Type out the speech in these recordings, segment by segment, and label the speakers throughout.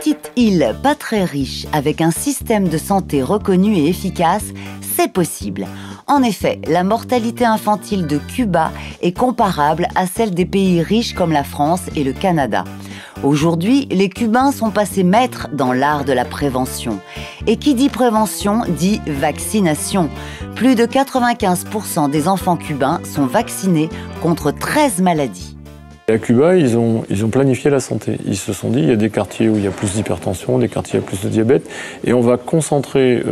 Speaker 1: petite île pas très riche avec un système de santé reconnu et efficace, c'est possible. En effet, la mortalité infantile de Cuba est comparable à celle des pays riches comme la France et le Canada. Aujourd'hui, les Cubains sont passés maîtres dans l'art de la prévention. Et qui dit prévention dit vaccination. Plus de 95% des enfants cubains sont vaccinés contre 13 maladies.
Speaker 2: À Cuba, ils ont planifié la santé. Ils se sont dit, il y a des quartiers où il y a plus d'hypertension, des quartiers où il y a plus de diabète, et on va concentrer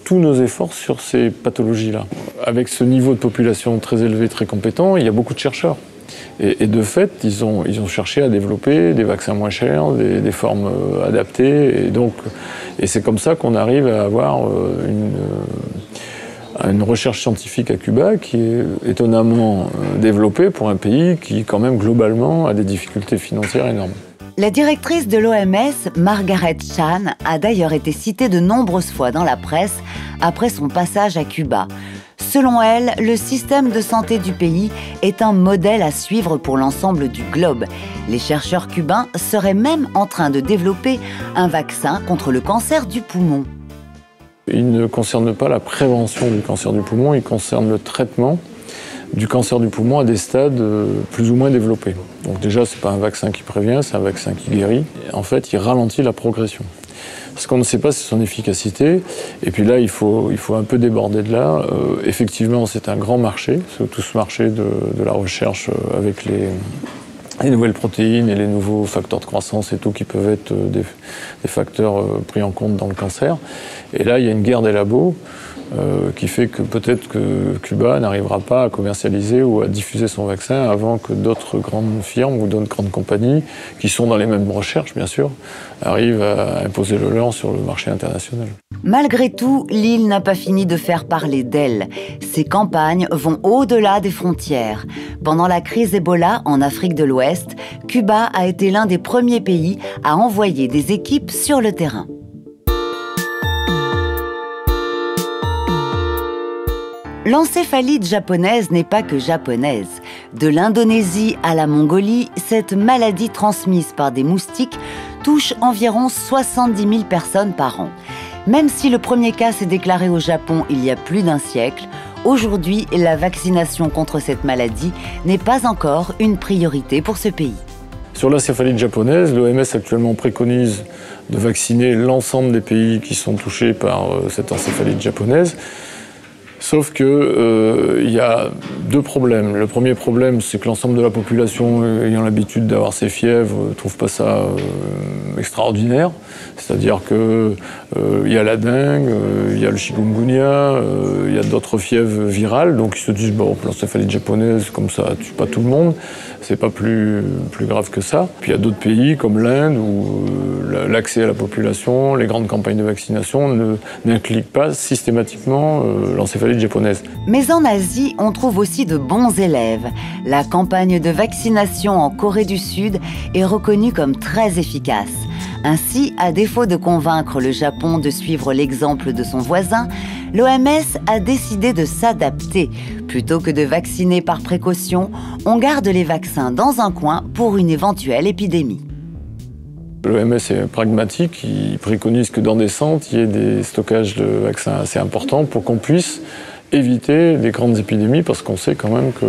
Speaker 2: tous nos efforts sur ces pathologies-là. Avec ce niveau de population très élevé, très compétent, il y a beaucoup de chercheurs. Et de fait, ils ont cherché à développer des vaccins moins chers, des formes adaptées, et c'est comme ça qu'on arrive à avoir une recherche scientifique à Cuba qui est étonnamment développée pour un pays qui, quand même, globalement, a des difficultés financières énormes.
Speaker 1: La directrice de l'OMS, Margaret Chan, a d'ailleurs été citée de nombreuses fois dans la presse après son passage à Cuba. Selon elle, le système de santé du pays est un modèle à suivre pour l'ensemble du globe. Les chercheurs cubains seraient même en train de développer un vaccin contre le cancer du poumon.
Speaker 2: Il ne concerne pas la prévention du cancer du poumon, il concerne le traitement du cancer du poumon à des stades plus ou moins développés. Donc déjà, ce n'est pas un vaccin qui prévient, c'est un vaccin qui guérit. En fait, il ralentit la progression. Ce qu'on ne sait pas, c'est son efficacité. Et puis là, il faut un peu déborder de là. Effectivement, c'est un grand marché, tout ce marché de la recherche avec les nouvelles protéines et les nouveaux facteurs de croissance et tout qui peuvent être des facteurs pris en compte dans le cancer. Et là, il y a une guerre des labos qui fait que peut-être que Cuba n'arrivera pas à commercialiser ou à diffuser son vaccin avant que d'autres grandes firmes ou d'autres grandes compagnies, qui sont dans les mêmes recherches bien sûr, arrivent à imposer le leur sur le marché international.
Speaker 1: Malgré tout, l'île n'a pas fini de faire parler d'elle. Ses campagnes vont au-delà des frontières. Pendant la crise Ebola en Afrique de l'Ouest, Cuba a été l'un des premiers pays à envoyer des équipes sur le terrain. L'encéphalite japonaise n'est pas que japonaise. De l'Indonésie à la Mongolie, cette maladie transmise par des moustiques touche environ 70 000 personnes par an. Même si le premier cas s'est déclaré au Japon il y a plus d'un siècle, aujourd'hui, la vaccination contre cette maladie n'est pas encore une priorité pour ce pays.
Speaker 2: Sur l'encéphalite japonaise, l'OMS actuellement préconise de vacciner l'ensemble des pays qui sont touchés par cette encéphalite japonaise. Sauf que y a deux problèmes. Le premier problème, c'est que l'ensemble de la population ayant l'habitude d'avoir ces fièvres ne trouve pas ça extraordinaire. C'est-à-dire que y a la dengue, il y a le chikungunya, il y a d'autres fièvres virales. Donc ils se disent, bon, l'encéphalite japonaise, comme ça, elle tue pas tout le monde. C'est pas plus grave que ça. Puis il y a d'autres pays comme l'Inde où l'accès à la population, les grandes campagnes de vaccination n'incluent pas systématiquement l'encéphalite japonaise.
Speaker 1: Mais en Asie, on trouve aussi de bons élèves. La campagne de vaccination en Corée du Sud est reconnue comme très efficace. Ainsi, à défaut de convaincre le Japon de suivre l'exemple de son voisin, l'OMS a décidé de s'adapter. Plutôt que de vacciner par précaution, on garde les vaccins dans un coin pour une éventuelle épidémie.
Speaker 2: L'OMS est pragmatique, il préconise que dans des centres, il y ait des stockages de vaccins assez importants pour qu'on puisse éviter des grandes épidémies, parce qu'on sait quand même que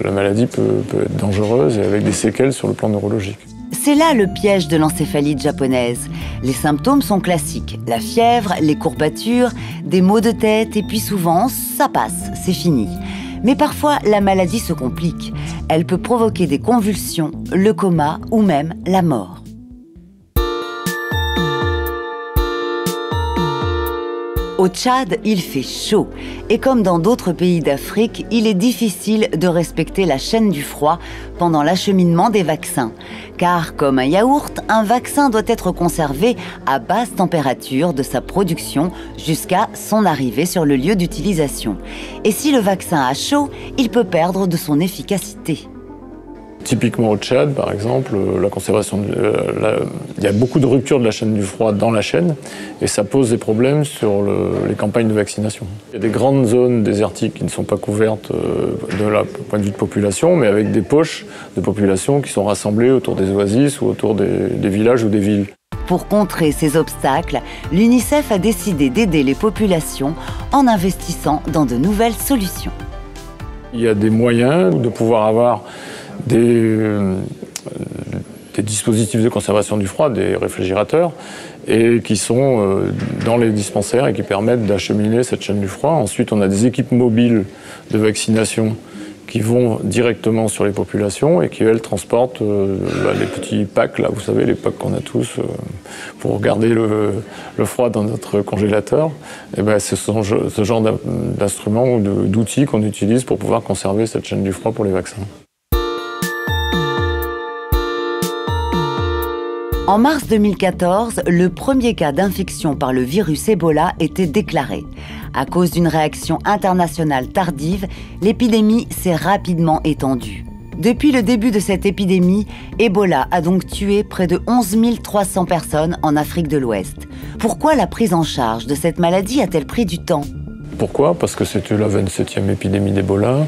Speaker 2: la maladie peut être dangereuse et avec des séquelles sur le plan neurologique.
Speaker 1: C'est là le piège de l'encéphalite japonaise. Les symptômes sont classiques. La fièvre, les courbatures, des maux de tête et puis souvent, ça passe, c'est fini. Mais parfois, la maladie se complique. Elle peut provoquer des convulsions, le coma ou même la mort. Au Tchad, il fait chaud. Et comme dans d'autres pays d'Afrique, il est difficile de respecter la chaîne du froid pendant l'acheminement des vaccins. Car, comme un yaourt, un vaccin doit être conservé à basse température de sa production jusqu'à son arrivée sur le lieu d'utilisation. Et si le vaccin a chaud, il peut perdre de son efficacité.
Speaker 2: Typiquement au Tchad, par exemple, la conservation, il y a beaucoup de ruptures de la chaîne du froid dans la chaîne et ça pose des problèmes sur les campagnes de vaccination. Il y a des grandes zones désertiques qui ne sont pas couvertes de la point de vue de population, mais avec des poches de population qui sont rassemblées autour des oasis ou autour des villages ou des villes.
Speaker 1: Pour contrer ces obstacles, l'UNICEF a décidé d'aider les populations en investissant dans de nouvelles solutions.
Speaker 2: Il y a des moyens de pouvoir avoir des dispositifs de conservation du froid, des réfrigérateurs, et qui sont dans les dispensaires et qui permettent d'acheminer cette chaîne du froid. Ensuite, on a des équipes mobiles de vaccination qui vont directement sur les populations et qui, elles, transportent les petits packs, là, vous savez, les packs qu'on a tous pour garder le froid dans notre congélateur. Et ben, c'est ce genre d'instruments ou d'outils qu'on utilise pour pouvoir conserver cette chaîne du froid pour les vaccins.
Speaker 1: En mars 2014, le premier cas d'infection par le virus Ebola était déclaré. À cause d'une réaction internationale tardive, l'épidémie s'est rapidement étendue. Depuis le début de cette épidémie, Ebola a donc tué près de 11 300 personnes en Afrique de l'Ouest. Pourquoi la prise en charge de cette maladie a-t-elle pris du temps?
Speaker 2: Pourquoi? Parce que c'était la 27e épidémie d'Ebola,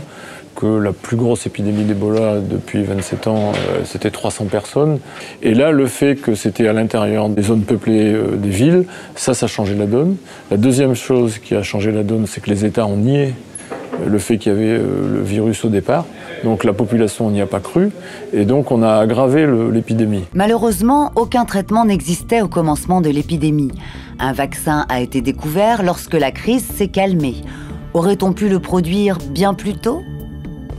Speaker 2: que la plus grosse épidémie d'Ebola depuis 27 ans, c'était 300 personnes. Et là, le fait que c'était à l'intérieur des zones peuplées des villes, ça a changé la donne. La deuxième chose qui a changé la donne, c'est que les États ont nié le fait qu'il y avait le virus au départ. Donc la population n'y a pas cru, et donc on a aggravé l'épidémie.
Speaker 1: Malheureusement, aucun traitement n'existait au commencement de l'épidémie. Un vaccin a été découvert lorsque la crise s'est calmée. Aurait-on pu le produire bien plus tôt ?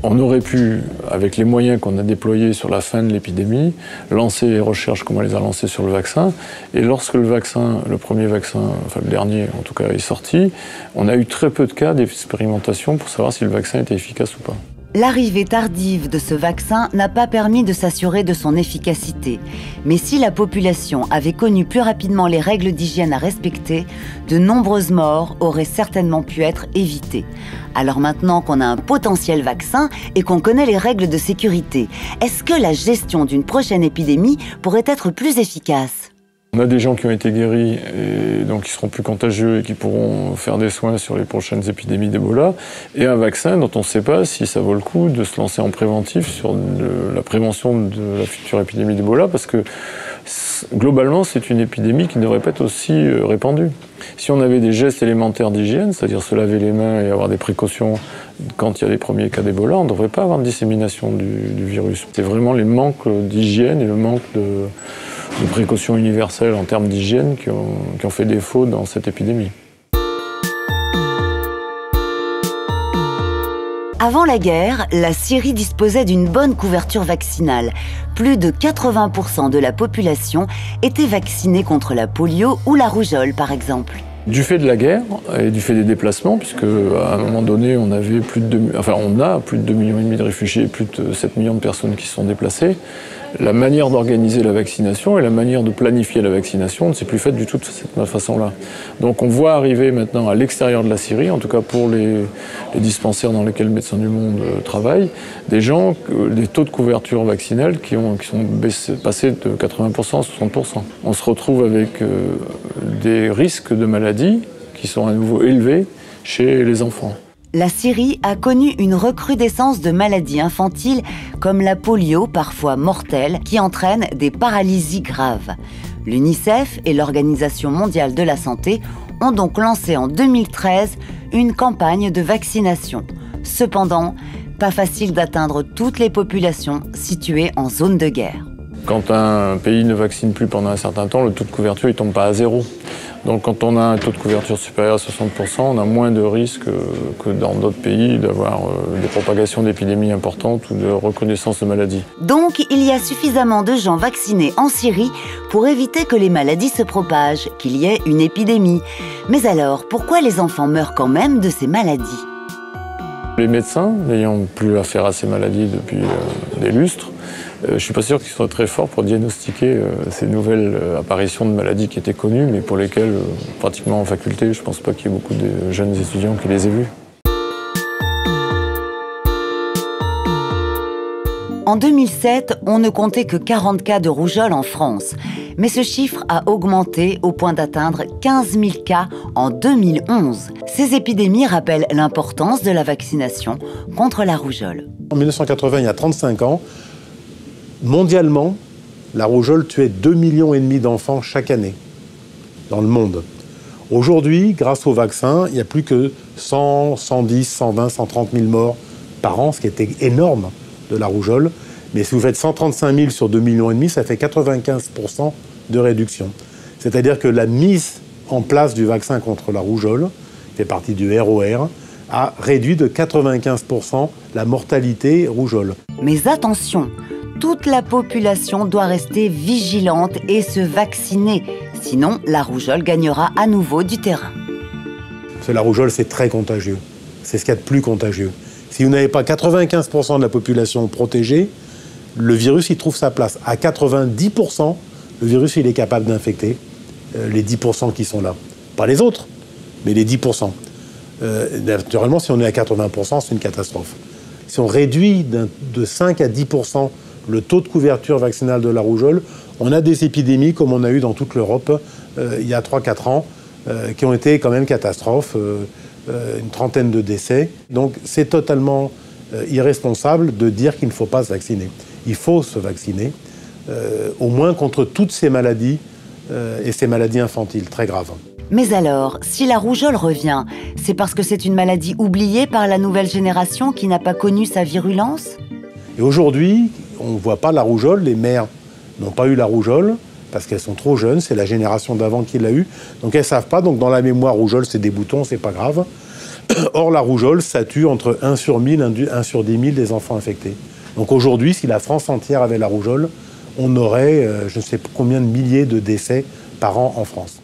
Speaker 2: On aurait pu, avec les moyens qu'on a déployés sur la fin de l'épidémie, lancer les recherches comme on les a lancées sur le vaccin. Et lorsque le premier vaccin, enfin le dernier en tout cas, est sorti, on a eu très peu de cas d'expérimentation pour savoir si le vaccin était efficace ou pas.
Speaker 1: L'arrivée tardive de ce vaccin n'a pas permis de s'assurer de son efficacité. Mais si la population avait connu plus rapidement les règles d'hygiène à respecter, de nombreuses morts auraient certainement pu être évitées. Alors maintenant qu'on a un potentiel vaccin et qu'on connaît les règles de sécurité, est-ce que la gestion d'une prochaine épidémie pourrait être plus efficace ?
Speaker 2: On a des gens qui ont été guéris et donc qui seront plus contagieux et qui pourront faire des soins sur les prochaines épidémies d'Ebola, et un vaccin dont on ne sait pas si ça vaut le coup de se lancer en préventif sur la prévention de la future épidémie d'Ebola, parce que globalement c'est une épidémie qui ne devrait pas être aussi répandue. Si on avait des gestes élémentaires d'hygiène, c'est-à-dire se laver les mains et avoir des précautions quand il y a les premiers cas d'Ebola, on ne devrait pas avoir de dissémination du virus. C'est vraiment les manques d'hygiène et le manque de précautions universelles en termes d'hygiène qui ont fait défaut dans cette épidémie.
Speaker 1: Avant la guerre, la Syrie disposait d'une bonne couverture vaccinale. Plus de 80% de la population était vaccinée contre la polio ou la rougeole, par exemple.
Speaker 2: Du fait de la guerre et du fait des déplacements, puisque à un moment donné, on a plus de 2,5 millions de réfugiés et plus de 7 millions de personnes qui se sont déplacées, la manière d'organiser la vaccination et la manière de planifier la vaccination ne s'est plus faite du tout de cette façon-là. Donc on voit arriver maintenant à l'extérieur de la Syrie, en tout cas pour les dispensaires dans lesquels Médecins du Monde travaille, des taux de couverture vaccinale qui sont passés de 80% à 60%. On se retrouve avec des risques de maladies qui sont à nouveau élevés chez les enfants.
Speaker 1: La Syrie a connu une recrudescence de maladies infantiles comme la polio, parfois mortelle, qui entraîne des paralysies graves. L'UNICEF et l'Organisation mondiale de la santé ont donc lancé en 2013 une campagne de vaccination. Cependant, pas facile d'atteindre toutes les populations situées en zone de guerre.
Speaker 2: Quand un pays ne vaccine plus pendant un certain temps, le taux de couverture ne tombe pas à zéro. Donc quand on a un taux de couverture supérieur à 60%, on a moins de risques que dans d'autres pays d'avoir des propagations d'épidémies importantes ou de reconnaissance de maladies.
Speaker 1: Donc il y a suffisamment de gens vaccinés en Syrie pour éviter que les maladies se propagent, qu'il y ait une épidémie. Mais alors, pourquoi les enfants meurent quand même de ces maladies ?
Speaker 2: Les médecins, n'ayant plus affaire à ces maladies depuis des lustres, je ne suis pas sûr qu'ils soient très forts pour diagnostiquer ces nouvelles apparitions de maladies qui étaient connues, mais pour lesquelles, pratiquement en faculté, je ne pense pas qu'il y ait beaucoup de jeunes étudiants qui les aient vues.
Speaker 1: En 2007, on ne comptait que 40 cas de rougeole en France. Mais ce chiffre a augmenté au point d'atteindre 15 000 cas en 2011. Ces épidémies rappellent l'importance de la vaccination contre la rougeole.
Speaker 3: En 1980, il y a 35 ans, mondialement, la rougeole tuait 2,5 millions d'enfants chaque année dans le monde. Aujourd'hui, grâce au vaccin, il n'y a plus que 100, 110, 120, 130 000 morts par an, ce qui était énorme de la rougeole. Mais si vous faites 135 000 sur 2,5 millions, ça fait 95% de réduction. C'est-à-dire que la mise en place du vaccin contre la rougeole, qui fait partie du ROR, a réduit de 95% la mortalité rougeole.
Speaker 1: Mais attention, toute la population doit rester vigilante et se vacciner. Sinon, la rougeole gagnera à nouveau du terrain.
Speaker 3: La rougeole, c'est très contagieux. C'est ce qu'il y a de plus contagieux. Si vous n'avez pas 95% de la population protégée, le virus, il trouve sa place. À 90%, le virus, il est capable d'infecter les 10% qui sont là. Pas les autres, mais les 10%. Naturellement, si on est à 80%, c'est une catastrophe. Si on réduit de 5 à 10% le taux de couverture vaccinale de la rougeole, on a des épidémies comme on a eu dans toute l'Europe il y a 3-4 ans, qui ont été quand même catastrophes, une trentaine de décès. Donc c'est totalement irresponsable de dire qu'il ne faut pas se vacciner. Il faut se vacciner, au moins contre toutes ces maladies et ces maladies infantiles très graves.
Speaker 1: Mais alors, si la rougeole revient, c'est parce que c'est une maladie oubliée par la nouvelle génération qui n'a pas connu sa virulence ?
Speaker 3: Et aujourd'hui, on ne voit pas la rougeole, les mères n'ont pas eu la rougeole parce qu'elles sont trop jeunes, c'est la génération d'avant qui l'a eu, donc elles ne savent pas, donc dans la mémoire, rougeole c'est des boutons, c'est pas grave. Or la rougeole, ça tue entre 1 sur 1000, 1 sur 10 000 des enfants infectés. Donc aujourd'hui, si la France entière avait la rougeole, on aurait je ne sais combien de milliers de décès par an en France.